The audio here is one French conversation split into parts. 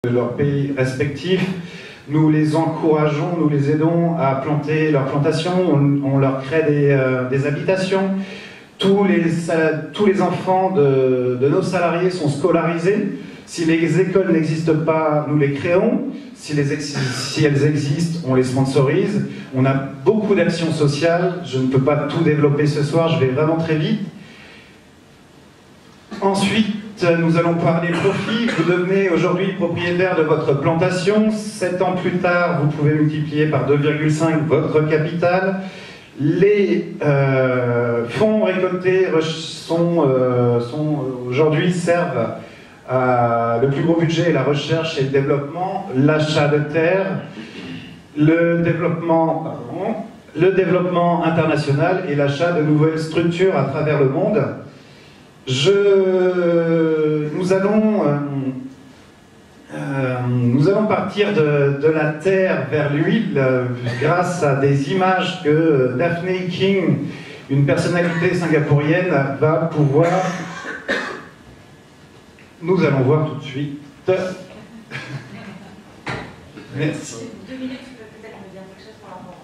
de leur pays respectifs. Nous les encourageons, nous les aidons à planter leurs plantations, on leur crée des habitations. Tous les enfants de nos salariés sont scolarisés. Si les écoles n'existent pas, nous les créons. Si elles existent, on les sponsorise. On a beaucoup d'actions sociales. Je ne peux pas tout développer ce soir, je vais vraiment très vite. Ensuite, nous allons parler profit. Vous devenez aujourd'hui propriétaire de votre plantation. 7 ans plus tard, vous pouvez multiplier par 2,5 votre capital. Les fonds récoltés aujourd'hui servent à le plus gros budget est la recherche et le développement, l'achat de terres, le développement international et l'achat de nouvelles structures à travers le monde. Nous allons partir de la terre vers l'huile grâce à des images que Daphne King, une personnalité singapourienne, va pouvoir... Nous allons voir tout de suite. Merci. 2 minutes, tu peux peut-être me dire quelque chose pour l'enfant.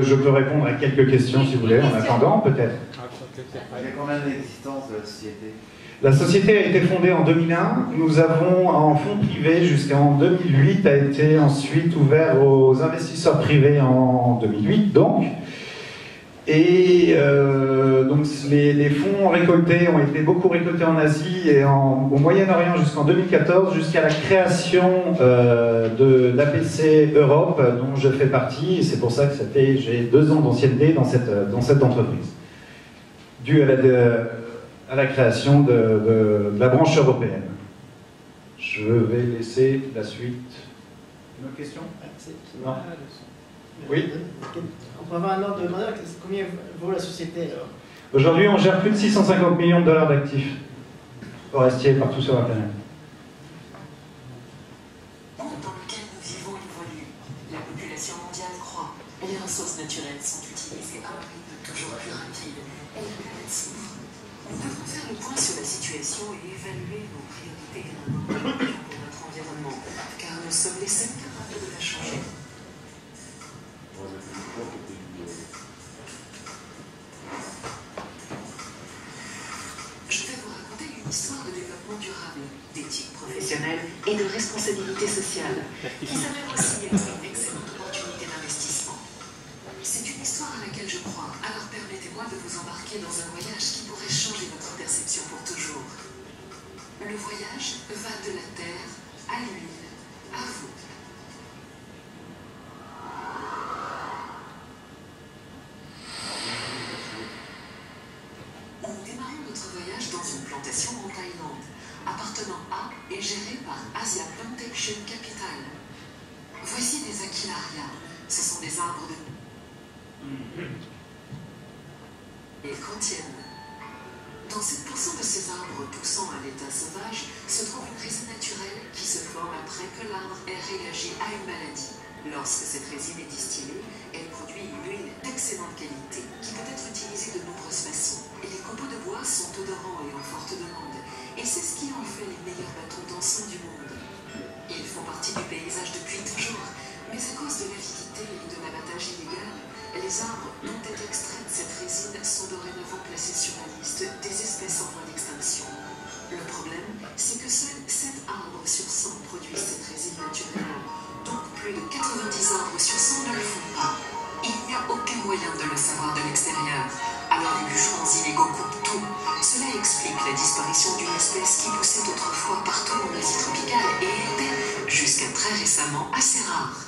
Je peux répondre à quelques questions si vous voulez, en attendant peut-être. Il y a combien d'existence de la société? La société a été fondée en 2001. Nous avons, en fonds privés jusqu'en 2008, a été ensuite ouvert aux investisseurs privés en 2008, donc. Et donc les fonds récoltés ont été beaucoup récoltés en Asie et au Moyen-Orient jusqu'en 2014, jusqu'à la création de l'APC Europe, dont je fais partie. Et c'est pour ça que j'ai 2 ans d'ancienneté dans cette entreprise, dû à la création de la branche européenne. Je vais laisser la suite. Une autre question? Non. Oui. On peut avoir un ordre de grandeur, combien vaut la société alors? Aujourd'hui, on gère plus de 650 millions de dollars d'actifs forestiers partout sur la planète. Le monde dans lequel nous vivons évolue. La population mondiale croît. Les ressources naturelles sont utilisées à un rythme toujours plus rapide. Et la planète souffre. Nous devons faire le point sur la situation et évaluer nos priorités et nos moyens pour notre environnement, car nous sommes les seuls capables de la changer. Je vais vous raconter une histoire de développement durable, d'éthique professionnelle et de responsabilité sociale, qui s'avère aussi être une excellente opportunité d'investissement. C'est une histoire à laquelle je crois, alors permettez-moi de vous embarquer dans un voyage qui pourrait changer votre perception pour toujours. Le voyage va de la terre à l'huile, à vous. Nous démarrons notre voyage dans une plantation en Thaïlande, appartenant à et gérée par Asia Plantation Capital. Voici des Aquilaria. Ce sont des arbres de... Ils contiennent. Dans 7% de ces arbres poussant à l'état sauvage se trouve une résine naturelle qui se forme après que l'arbre ait réagi à une maladie. Lorsque cette résine est distillée, elle produit une huile d'excellente qualité qui peut être utilisée de nombreuses façons. Et les copeaux de bois sont odorants et en forte demande. Et c'est ce qui en fait les meilleurs bâtons d'encens du monde. Ils font partie du paysage depuis toujours, mais à cause de l'avidité et de l'abattage illégal, les arbres dont est extraite cette résine sont dorénavant placés sur la liste des espèces en voie d'extinction. Le problème, c'est que seuls 7 arbres sur 100 produisent cette résine naturellement. Donc plus de 90 arbres sur 100 ne le font pas. Il n'y a aucun moyen de le savoir de l'extérieur. Alors les bûcherons illégaux coupent tout. Cela explique la disparition d'une espèce qui poussait autrefois partout en Asie tropicale et était, jusqu'à très récemment, assez rare.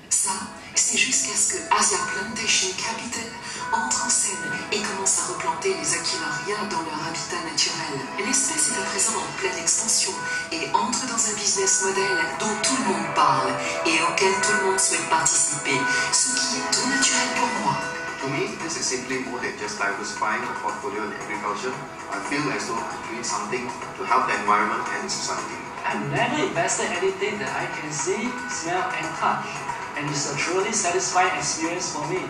Ça, c'est jusqu'à ce que Asia Plantation Capital entre en scène et commence à replanter les Aquilaria dans leur habitat naturel. L'espèce est à présent en pleine expansion et entre dans un business model dont tout le monde parle et auquel tout le monde souhaite participer, ce qui est tout naturel pour moi. To me, this is simply more than just diversifying a portfolio in agriculture. I feel as though I'm doing something to help the environment and society. I've never invested anything that I can see, smell, and touch, and it's a truly satisfying experience for me.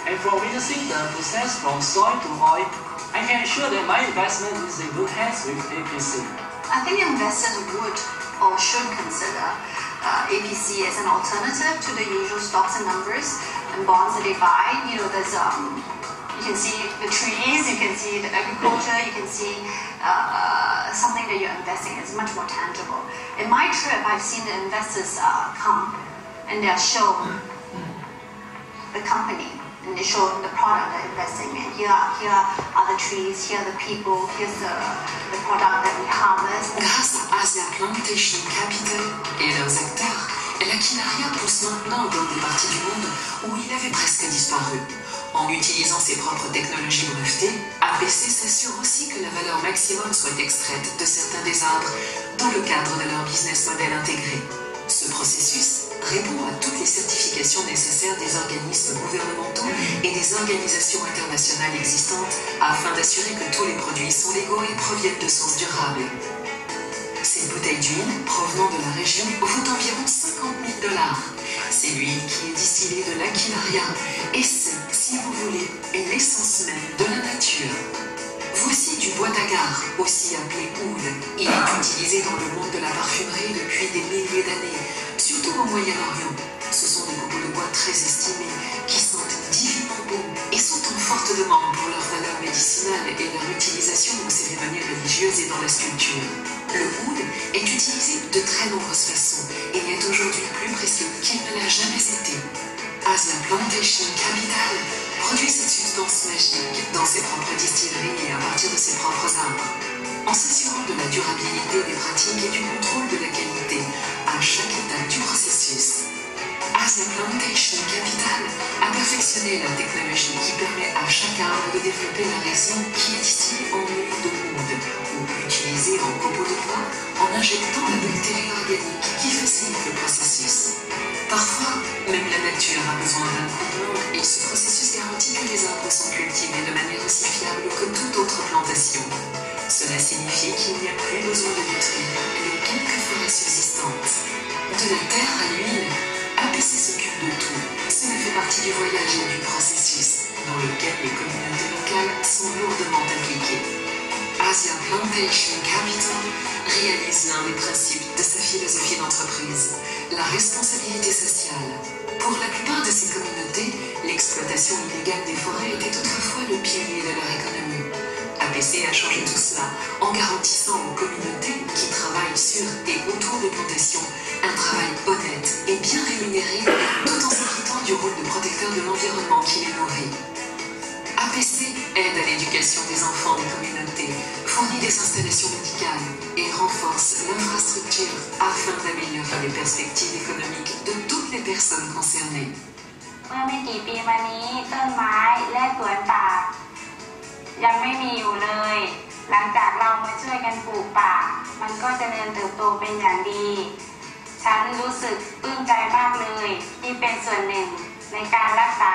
And for witnessing the process from soil to oil, I can assure that my investment is in good hands with APC. I think investors would or APC as an alternative to the usual stocks and numbers and bonds that they buy. You know, there's you can see the trees, you can see the agriculture, you can see something that you're investing in is much more tangible. In my trip, I've seen the investors come and they're shown the company and they show the product they're investing in. Here are the trees, here are the people, here's the product that we harvest. Grâce à Asia Plantation Capital et leurs acteurs, la quinaria pousse maintenant dans des parties du monde où il avait presque disparu. En utilisant ses propres technologies brevetées, APC s'assure aussi que la valeur maximum soit extraite de certains des arbres dans le cadre de leur business model intégré. Ce processus répond à toutes les certifications nécessaires des organismes gouvernementaux et des organisations internationales existantes afin d'assurer que tous les produits sont légaux et proviennent de sources durables. Cette bouteille d'huile provenant de la région vaut environ 50 000 $. C'est l'huile qui est distillée de la quinaria et c'est, si vous voulez, l'essence même de la nature. Voici du bois d'agar, aussi appelé oud. Il est utilisé dans le monde de la parfumerie depuis des milliers d'années, surtout au Moyen-Orient. Ce sont des copeaux de bois très estimés, qui sentent divinement bon et sont en forte demande pour leur valeur médicinale et leur utilisation aux cérémonies religieuses et dans la sculpture. Le oud est utilisé de très nombreuses façons et est aujourd'hui plus précieux qu'il ne l'a jamais été. Asia Plantation Capital produit cette substance magique dans ses propres distilleries et à partir de ses propres arbres, en s'assurant de la durabilité des pratiques et du contrôle de la qualité à chaque étape du processus. Asia Plantation Capital a perfectionné la technologie qui permet à chaque arbre de développer la résine qui est distillée en huile de oud ou utilisée en copeaux de bois en injectant la bactérie organique qui facilite le processus. Parfois, même la nature a besoin d'un coup et ce processus garantit que les arbres sont cultivés de manière aussi fiable que toute autre plantation. Cela signifie qu'il n'y a plus besoin de détruire les quelques forêts subsistantes. De la terre à l'huile, APC s'occupe de tout. Cela fait partie du voyage et du processus, dans lequel les communautés locales sont lourdement impliquées. Asia Plantation Capital réalise l'un des principes de sa philosophie d'entreprise, la responsabilité sociale. Pour la plupart de ces communautés, l'exploitation illégale des forêts était autrefois le pilier de leur économie. APC a changé tout cela en garantissant aux communautés qui travaillent sur et autour des plantations un travail honnête et bien rémunéré tout en s'acquittant du rôle de protecteur de l'environnement qui les nourrit. APC aide à l'éducation des enfants des communautés, fournit des installations médicales et renforce l'infrastructure afin d'améliorer les perspectives économiques de toutes les personnes concernées. เมื่อไม่กี่ปีมานี้ต้นไม้และสวนป่ายังไม่มีอยู่เลยหลังจากเรามาช่วยกันปลูกป่ามันก็เจริญเติบโตเป็นอย่างดีฉันรู้สึกปลื้มใจมากเลยที่เป็นส่วนหนึ่งในการรักษา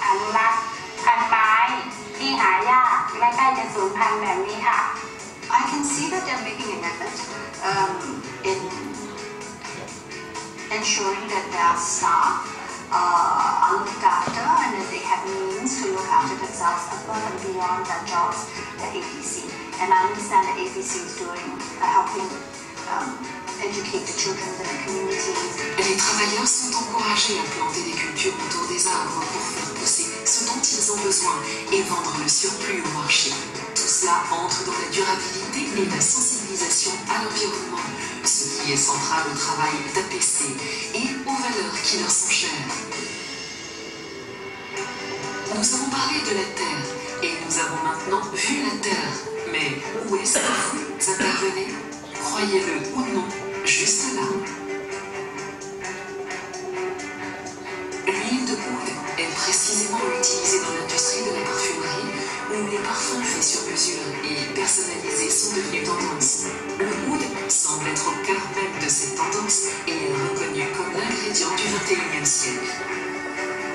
อนุรักษ์พันธุ์ไม้ที่หายากและใกล้จะสูญพันธุ์แบบนี้ค่ะ I can see that they're making an effort in ensuring that their staff are looked after and that they have means to look after themselves above and beyond their jobs at APC. And I understand that APC is helping educate the children in the communities. Les travailleurs sont encouragés à planter des cultures autour des arbres pour faire pousser ce dont ils ont besoin et vendre le surplus au marché. Tout cela entre dans la durabilité et la sensibilisation à l'environnement, ce qui est central au travail d'APC et aux valeurs qui leur sont chères. Nous avons parlé de la Terre et nous avons maintenant vu la Terre. Mais où est-ce que vous intervenez? Croyez-le ou non, juste là. L'huile de oud est précisément utilisée dans l'industrie de la parfumerie où les parfums faits sur mesure et personnalisés sont devenus tendance. Le oud semble être au cœur même de cette tendance et est reconnu comme l'ingrédient du XXIe siècle.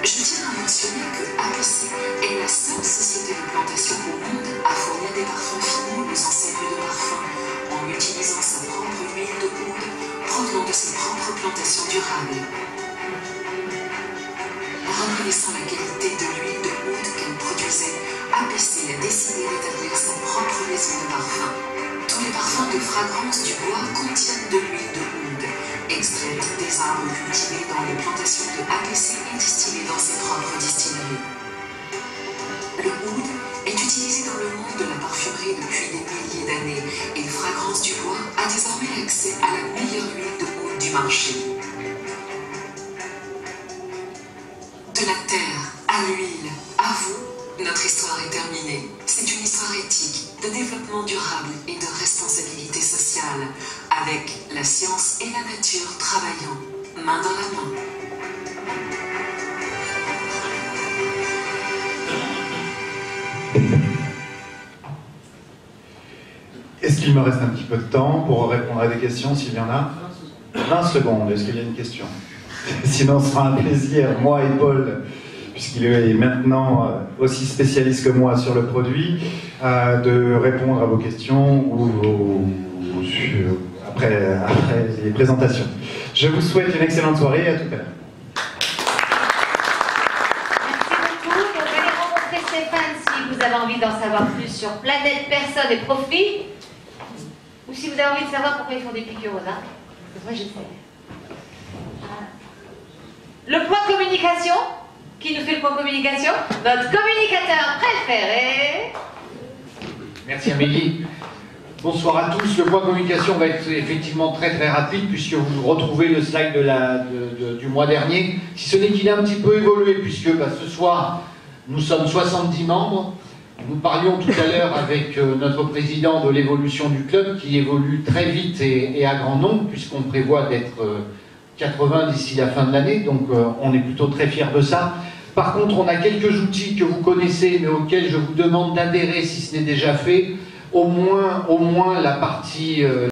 Je tiens à mentionner que APC est la seule société de plantation au monde à fournir des parfums finis aux enseignes de parfums en utilisant sa propre huile de oud provenant de ses propres plantations durables. Reconnaissant la qualité de l'huile de oud qu'elle produisait, APC a décidé d'établir sa propre maison de parfums. Tous les parfums de fragrance du bois contiennent de l'huile de oud, extraite des des arbres cultivés dans les plantations de APC et distillés dans ses propres distilleries. Le oud est utilisé dans le monde de la parfumerie depuis des milliers d'années et Fragrance du Bois a désormais accès à la meilleure huile de oud du marché. De la terre à l'huile, à vous, notre histoire est terminée. C'est une histoire éthique, de développement durable et de responsabilité sociale, avec la science et la nature travaillant main dans la main. Est-ce qu'il me reste un petit peu de temps pour répondre à des questions, s'il y en a? 20 secondes, est-ce qu'il y a une question? Sinon, ce sera un plaisir, moi et Paul, puisqu'il est maintenant aussi spécialiste que moi sur le produit, de répondre à vos questions ou après les présentations. Je vous souhaite une excellente soirée et à tout à l'heure. Merci beaucoup. Donc, allez rencontrer Stéphane si vous avez envie d'en savoir plus sur Planète, Personne et Profit, ou si vous avez envie de savoir pourquoi ils font des piqûres aux arbres. Parce que moi, j'essaie. Le point communication. Qui nous fait le point communication? Notre communicateur préféré. Merci Amélie. Bonsoir à tous. Le point communication va être effectivement très rapide puisque vous retrouvez le slide du mois dernier. Si ce n'est qu'il a un petit peu évolué puisque ce soir nous sommes 70 membres. Nous parlions tout à l'heure avec notre président de l'évolution du club qui évolue très vite et à grand nombre puisqu'on prévoit d'être 80 d'ici la fin de l'année, donc on est plutôt très fiers de ça. Par contre, on a quelques outils que vous connaissez, mais auxquels je vous demande d'adhérer si ce n'est déjà fait, au moins la partie